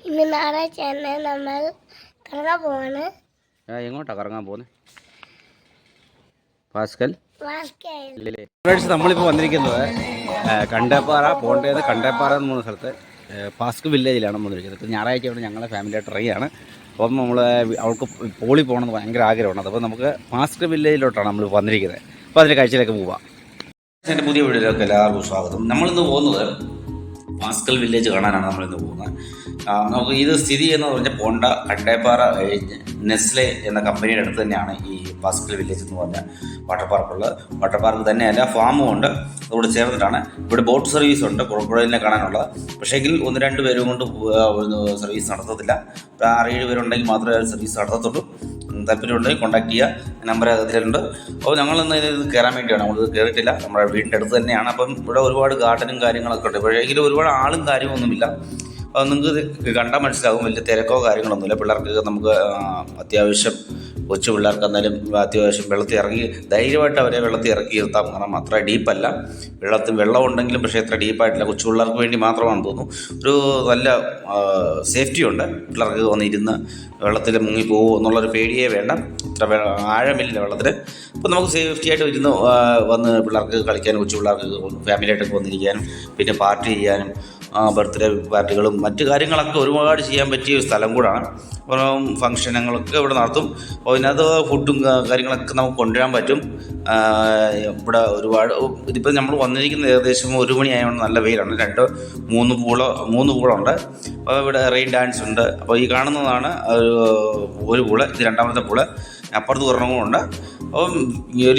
ഇന്ന് ഞായറാഴ്ചയാണ് നമ്മൾ കറങ്ങാൻ പോവാണ്. എങ്ങോട്ടാ കറങ്ങാൻ പോകുന്നത്? പാസ്കൽ വാസ്കയിൽ. നമ്മളിപ്പോൾ വന്നിരിക്കുന്നത് കണ്ടേപ്പാറ പോണ്ടേന്ന് കണ്ടേപ്പാറ എന്ന് പറയുന്ന സ്ഥലത്ത് പാസ്ക് വില്ലേജിലാണ് വന്നിരിക്കുന്നത്. ഇപ്പോൾ ഞായറാഴ്ചയാണ് ഞങ്ങളെ ഫാമിലിയായിട്ട് ഇറങ്ങിയാണ്. അപ്പം നമ്മൾ അവൾക്ക് പോളി പോകണമെന്ന് ഭയങ്കര ആഗ്രഹമാണ്. അപ്പോൾ നമുക്ക് പാസ്ക് വില്ലേജിലോട്ടാണ് നമ്മൾ വന്നിരിക്കുന്നത്. അപ്പോൾ അതിൻ്റെ കാഴ്ചയിലേക്ക് പോവാം. എൻ്റെ പുതിയ വീഡിയോയിലേക്ക് എല്ലാവർക്കും സ്വാഗതം. നമ്മളിന്ന് പോകുന്നത് പാസ്കൽ വില്ലേജ് കാണാനാണ് നമ്മളിന്ന് പോകുന്നത്. നമുക്ക് ഇത് സ്ഥിതി എന്ന് പറഞ്ഞാൽ പോണ്ട കണ്ടേപ്പാറ കഴിഞ്ഞ് നെസ്ലെ എന്ന കമ്പനിയുടെ അടുത്ത് തന്നെയാണ് ഈ പാസ്കൽ വില്ലേജ് എന്ന് പറഞ്ഞ വാട്ടർ പാർക്കുള്ളത്. വാട്ടർ പാർക്ക് തന്നെയല്ല, ഫാമും ഉണ്ട്. അതോട് ചേർന്നിട്ടാണ്. ഇവിടെ ബോട്ട് സർവീസ് ഉണ്ട് ക്രൊക്കഡൈലിനെ കാണാനുള്ളത്. പക്ഷേങ്കിൽ 1-2 പേരും കൊണ്ട് സർവീസ് നടത്തത്തില്ല. 6-7 പേരുണ്ടെങ്കിൽ മാത്രമേ സർവീസ് നടത്തത്തുള്ളൂ. താല്പര്യമുണ്ടെങ്കിൽ കോൺടാക്ട് ചെയ്യുക, നമ്പർ അതിലുണ്ട്. അപ്പോൾ ഞങ്ങളിന്ന് ഇത് കയറാൻ വേണ്ടിയാണ്. നമ്മളിത് കയറിയിട്ടില്ല. നമ്മുടെ വീടിൻ്റെ അടുത്ത് തന്നെയാണ്. അപ്പം ഇവിടെ ഒരുപാട് ഗാർഡനും കാര്യങ്ങളൊക്കെ ഉണ്ട്. പക്ഷേ എങ്കിലും ഒരുപാട് ആളും കാര്യമൊന്നുമില്ല. അത് നിങ്ങൾക്ക് ഇത് കണ്ടാൽ മനസ്സിലാകും. വലിയ തിരക്കോ കാര്യങ്ങളൊന്നുമില്ല. പിള്ളേർക്ക് നമുക്ക് അത്യാവശ്യം കൊച്ചു പിള്ളേർക്ക് എന്നാലും അത്യാവശ്യം വെള്ളത്തിൽ ഇറങ്ങി ധൈര്യമായിട്ട് അവരെ വെള്ളത്തിൽ ഇറക്കി ഇരുത്താം. കാരണം അത്ര ഡീപ്പല്ല. വെള്ളം ഉണ്ടെങ്കിലും പക്ഷേ അത്ര ഡീപ്പായിട്ടില്ല. കൊച്ചു പിള്ളേർക്ക് വേണ്ടി മാത്രമാണെന്ന് തോന്നുന്നു. ഒരു നല്ല സേഫ്റ്റി ഉണ്ട്. പിള്ളേർക്ക് വന്നിരുന്ന് വെള്ളത്തിൽ മുങ്ങിപ്പോകുമോ എന്നുള്ളൊരു പേടിയേ വേണ്ട. ഇത്ര ആഴമില്ല വെള്ളത്തിൽ. അപ്പോൾ നമുക്ക് സേഫ്റ്റി ആയിട്ട് ഇരുന്ന് വന്ന് പിള്ളേർക്ക് കളിക്കാനും കൊച്ചു പിള്ളേർക്ക് ഫാമിലിയായിട്ടൊക്കെ വന്നിരിക്കാനും പിന്നെ പാർട്ടി ചെയ്യാനും ബർത്ത്ഡേ പാർട്ടികളും മറ്റു കാര്യങ്ങളൊക്കെ ഒരുപാട് ചെയ്യാൻ പറ്റിയ ഒരു സ്ഥലം കൂടാണ്. അപ്പം ഫംഗ്ഷനുകളൊക്കെ ഇവിടെ നടത്തും. അപ്പോൾ ഇതിനകത്ത് ഫുഡും കാര്യങ്ങളൊക്കെ നമുക്ക് കൊണ്ടുവരാൻ പറ്റും. ഇവിടെ ഒരുപാട് ഇതിപ്പോൾ നമ്മൾ വന്നിരിക്കുന്നത് ഏകദേശം 1 മണിയായതുകൊണ്ട് നല്ല വെയിലാണ്. 2-3 പൂളുണ്ട്. അപ്പോൾ ഇവിടെ റെയിൻ ഡാൻസ് ഉണ്ട്. അപ്പോൾ ഈ കാണുന്നതാണ് ഒരു പൂള്. ഇത് 2ാമത്തെ പൂള്. അപ്പുറത്ത് ഒരെണ്ണമുണ്ട്. അപ്പം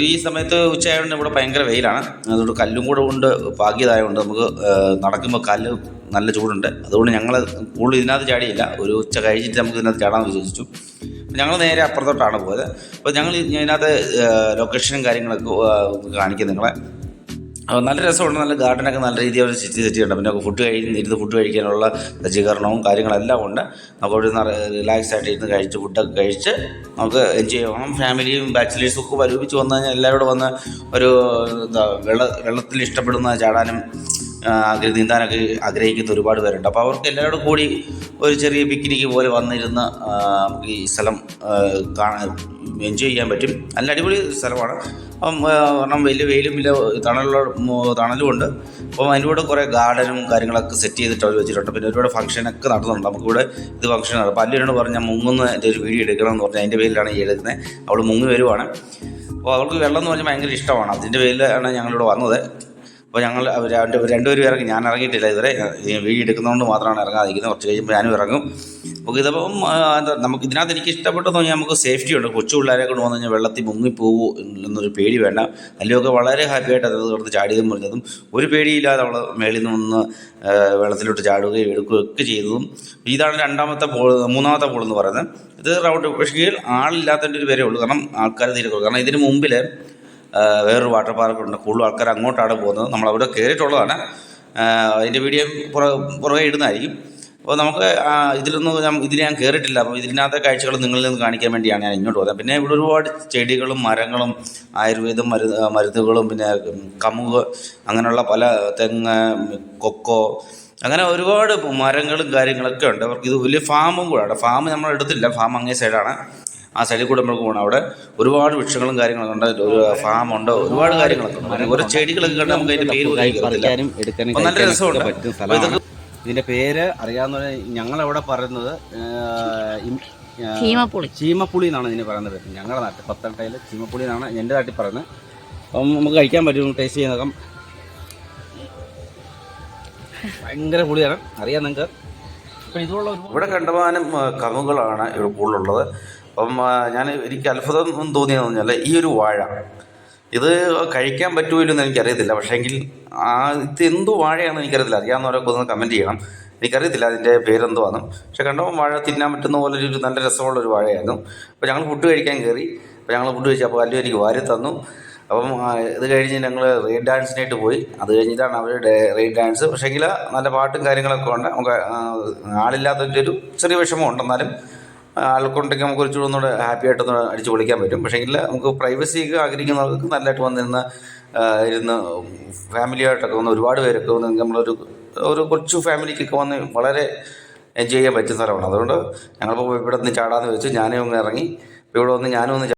ഈ സമയത്ത് ഉച്ചയായതുകൊണ്ട് ഇവിടെ ഭയങ്കര വെയിലാണ്. അതുകൊണ്ട് കല്ലും കൂടെ കൊണ്ട് പാകിയതായതുകൊണ്ട് നമുക്ക് നടക്കുമ്പോൾ കല്ല് നല്ല ചൂടുണ്ട്. അതുകൊണ്ട് ഞങ്ങൾ കൂടുതൽ ഇതിനകത്ത് ചാടിയില്ല. ഒരു ഉച്ച കഴിഞ്ഞിട്ട് നമുക്ക് ഇതിനകത്ത് ചാടാമെന്ന് വിചാരിച്ചു. ഞങ്ങൾ നേരെ അപ്പുറത്തോട്ടാണ് പോയത്. അപ്പോൾ ഞങ്ങൾ ഇതിനകത്ത് ലൊക്കേഷനും കാര്യങ്ങളൊക്കെ കാണിക്കും നിങ്ങളെ. നല്ല രസമുണ്ട്. നല്ല ഗാർഡനൊക്കെ നല്ല രീതിയിൽ അവർ സെറ്റ് ചെയ്തിട്ടുണ്ട്. പിന്നെ ഫുഡ് കഴിക്കാനുള്ള സജ്ജീകരണവും കാര്യങ്ങളെല്ലാം ഉണ്ട്. നമുക്ക് അവിടെ നിന്ന് റിലാക്സ് ആയിട്ട് ഇരുന്ന് ഫുഡൊക്കെ കഴിച്ച് നമുക്ക് എൻജോയ് ചെയ്യണം. ഫാമിലിയും ബാച്ചിലേഴ്സും ഒക്കെ ഒരുമിച്ച് വന്നു കഴിഞ്ഞാൽ എല്ലാവരും വന്ന് ഒരു വെള്ളത്തിൽ ഇഷ്ടപ്പെടുന്ന ചാടാനും നീന്താനൊക്കെ ആഗ്രഹിക്കുന്ന ഒരുപാട് പേരുണ്ട്. അപ്പോൾ അവർക്ക് എല്ലാവരും കൂടി ഒരു ചെറിയ പിക്നിക്ക് പോലെ വന്നിരുന്ന് നമുക്ക് ഈ സ്ഥലം എൻജോയ് ചെയ്യാൻ പറ്റും. നല്ല അടിപൊളി സ്ഥലമാണ്. അപ്പം കാരണം വലിയ വെയിലും ഇല്ല, തണലും ഉണ്ട്. അപ്പം അതിലൂടെ കുറേ ഗാർഡനും കാര്യങ്ങളൊക്കെ സെറ്റ് ചെയ്തിട്ട് അവർ വെച്ചിട്ടുണ്ട്. പിന്നെ ഒരുപാട് ഫംഗ്ഷനൊക്കെ നടത്തുന്നുണ്ട്. നമുക്കിവിടെ ഇത് ഫംഗ്ഷനാണ്. അപ്പോൾ അല്ലയോട് പറഞ്ഞാൽ മുങ്ങുന്ന എൻ്റെ ഒരു വീഡിയോ എടുക്കണം എന്ന് പറഞ്ഞാൽ അതിൻ്റെ പേരിലാണ് ഈ എടുക്കുന്നത്. അവൾ മുങ്ങി വരുവാണ്. അപ്പോൾ അവൾക്ക് വെള്ളം എന്ന് പറഞ്ഞാൽ ഭയങ്കര ഇഷ്ടമാണ്. അതിൻ്റെ പേരിലാണ് ഞങ്ങളിവിടെ വന്നത്. അപ്പോൾ ഞങ്ങൾ രണ്ടുപേരും ഇറങ്ങി. ഞാൻ ഇറങ്ങിയിട്ടില്ല ഇതുവരെ. വീഡിയോ എടുക്കുന്നതുകൊണ്ട് മാത്രമാണ് ഇറങ്ങാതിരിക്കുന്നത്. കുറച്ച് കഴിയുമ്പോൾ ഞാനും ഇറങ്ങും. അപ്പോൾ ഇതിപ്പം നമുക്ക് ഇതിനകത്ത് എനിക്ക് ഇഷ്ടപ്പെട്ടെന്ന് പറഞ്ഞാൽ നമുക്ക് സേഫ്റ്റി ഉണ്ട്. കൊച്ചു പിള്ളേരെ കൊണ്ട് വന്നു കഴിഞ്ഞാൽ വെള്ളത്തിൽ മുങ്ങിപ്പോകൂ എന്നൊരു പേടി വേണ്ട. അതിലൊക്കെ വളരെ ഹാപ്പിയായിട്ട് അത് കിടന്ന് ചാടിയതും പറഞ്ഞതും ഒരു പേടിയില്ലാതെ അവൾ മേളിൽ നിന്ന് വെള്ളത്തിലോട്ട് ചാടുകയും എടുക്കുകയും ഒക്കെ ചെയ്തതും. ഇതാണ് മൂന്നാമത്തെ പൂളെന്ന് പറയുന്നത്. ഇത് റൗണ്ട് പക്ഷേ ആളില്ലാത്തതിൻ്റെ ഒരു പേരേ ഉള്ളൂ. കാരണം ആൾക്കാർ തീരെ കുറവ്. കാരണം ഇതിന് മുമ്പിൽ വേറൊരു വാട്ടർ പാർക്കുണ്ട്. കൂടുതൽ ആൾക്കാർ അങ്ങോട്ടാണ് പോകുന്നത്. നമ്മളവിടെ കയറിയിട്ടുള്ളതാണ്. അതിൻ്റെ വീഡിയോ പുറകെ ഇടുന്നതായിരിക്കും. അപ്പോൾ നമുക്ക് ഇതിൽ ഞാൻ കയറിയിട്ടില്ല. അപ്പോൾ ഇതിനകത്തെ കാഴ്ചകൾ നിങ്ങളിൽ നിന്ന് കാണിക്കാൻ വേണ്ടിയാണ് ഞാൻ ഇങ്ങോട്ട് പോകുന്നത്. പിന്നെ ഇവിടെ ഒരുപാട് ചെടികളും മരങ്ങളും ആയുർവേദം മരുന്നുകളും പിന്നെ കമുക് അങ്ങനെയുള്ള പല തെങ്ങ്, കൊക്കോ അങ്ങനെ ഒരുപാട് മരങ്ങളും കാര്യങ്ങളൊക്കെ ഉണ്ട്. അവർക്ക് ഇത് വലിയ ഫാമും കൂടാണ്. ഫാം നമ്മൾ എടുത്തില്ല. ഫാം അങ്ങേ സൈഡാണ്. ആ സൈഡിൽ കൂടെ നമുക്ക് പോകണം. അവിടെ ഒരുപാട് വൃക്ഷങ്ങളും കാര്യങ്ങളൊക്കെ ഉണ്ട്. ഒരു ഫാമുണ്ട്. ഒരുപാട് കാര്യങ്ങളൊക്കെ ഉണ്ട്. ഓരോ ചെടികളൊക്കെ കണ്ട് നമുക്ക് അതിൻ്റെ പേര് നല്ല രസമുണ്ട്. ഇതിൻ്റെ പേര് അറിയാവുന്ന ഞങ്ങളവിടെ പറയുന്നത് ചീമപ്പുളി എന്നാണ് ഇതിന് പറയുന്നത്. ഞങ്ങളുടെ നാട്ടിൽ പത്തനംതിട്ടയിൽ ചീമപ്പുളി എന്നാണ് എൻ്റെ നാട്ടിൽ പറയുന്നത്. അപ്പം നമുക്ക് കഴിക്കാൻ പറ്റും. ടേസ്റ്റ് ചെയ്ത് നോക്കാം. ഭയങ്കര പുളിയാണ്, അറിയാം നിങ്ങൾക്ക്. ഇപ്പം ഇതുള്ള ഇവിടെ കണ്ടമാനം കമുകളാണ് ഇവിടെ കൂടുതലുള്ളത്. അപ്പം എനിക്ക് അത്ഭുതം തോന്നിയെന്ന് പറഞ്ഞാൽ ഈ ഒരു വാഴ ഇത് കഴിക്കാൻ പറ്റുമല്ലോ എനിക്കറിയത്തില്ല. പക്ഷേങ്കിൽ ഇത് എന്തു വാഴയാണെന്ന് എനിക്കറിയത്തില്ല. അറിയാവുന്നവരൊക്കെ ഒന്ന് കമൻറ്റ് ചെയ്യണം. എനിക്കറിയത്തില്ല അതിൻ്റെ പേരെന്തുവാണ്. പക്ഷേ കണ്ടപ്പോൾ വാഴ തിന്നാൻ പറ്റുന്ന പോലെ ഒരു നല്ല രസമുള്ളൊരു വാഴയായിരുന്നു. അപ്പോൾ ഞങ്ങൾ ഫുഡ് കഴിക്കാൻ കയറി. അപ്പോൾ ഞങ്ങൾ ഫുഡ് കഴിച്ചപ്പോൾ അല്ലു എനിക്ക് വാരി തന്നു. അപ്പം ഇത് കഴിഞ്ഞ് ഞങ്ങൾ റെയിൻ ഡാൻസിനായിട്ട് പോയി. അത് കഴിഞ്ഞിട്ടാണ് അവരുടെ റെയിൻ ഡാൻസ്. പക്ഷേങ്കിൽ നല്ല പാട്ടും കാര്യങ്ങളൊക്കെ ഉണ്ട്. നമുക്ക് ആളില്ലാത്തതിൻ്റെ ഒരു ചെറിയ വിഷമം ഉണ്ടെന്നാലും ആൾക്കുണ്ടെങ്കിൽ നമുക്ക് കുറച്ചുകൂടെ ഒന്നുകൂടെ ഹാപ്പി ആയിട്ടൊന്ന് അടിച്ച് പൊളിക്കാൻ പറ്റും. പക്ഷേങ്കിൽ നമുക്ക് പ്രൈവസിയൊക്കെ ആഗ്രഹിക്കുന്നവർക്ക് നല്ലതായിട്ട് ഇരുന്ന് ഫാമിലിയായിട്ടൊക്കെ വന്ന് ഒരുപാട് പേരൊക്കെ വന്ന് നമ്മളൊരു കൊച്ചു ഫാമിലിക്കൊക്കെ വന്ന് വളരെ എൻജോയ് ചെയ്യാൻ പറ്റിയ സ്ഥലമാണ്. അതുകൊണ്ട് ഞങ്ങളിപ്പോൾ ഇവിടെ നിന്ന് ചാടാമെന്ന് വെച്ചു. ഞാനും ഒന്ന് ഇറങ്ങി. ഇപ്പോൾ ഇവിടെ വന്ന് ഞാനും ഒന്ന്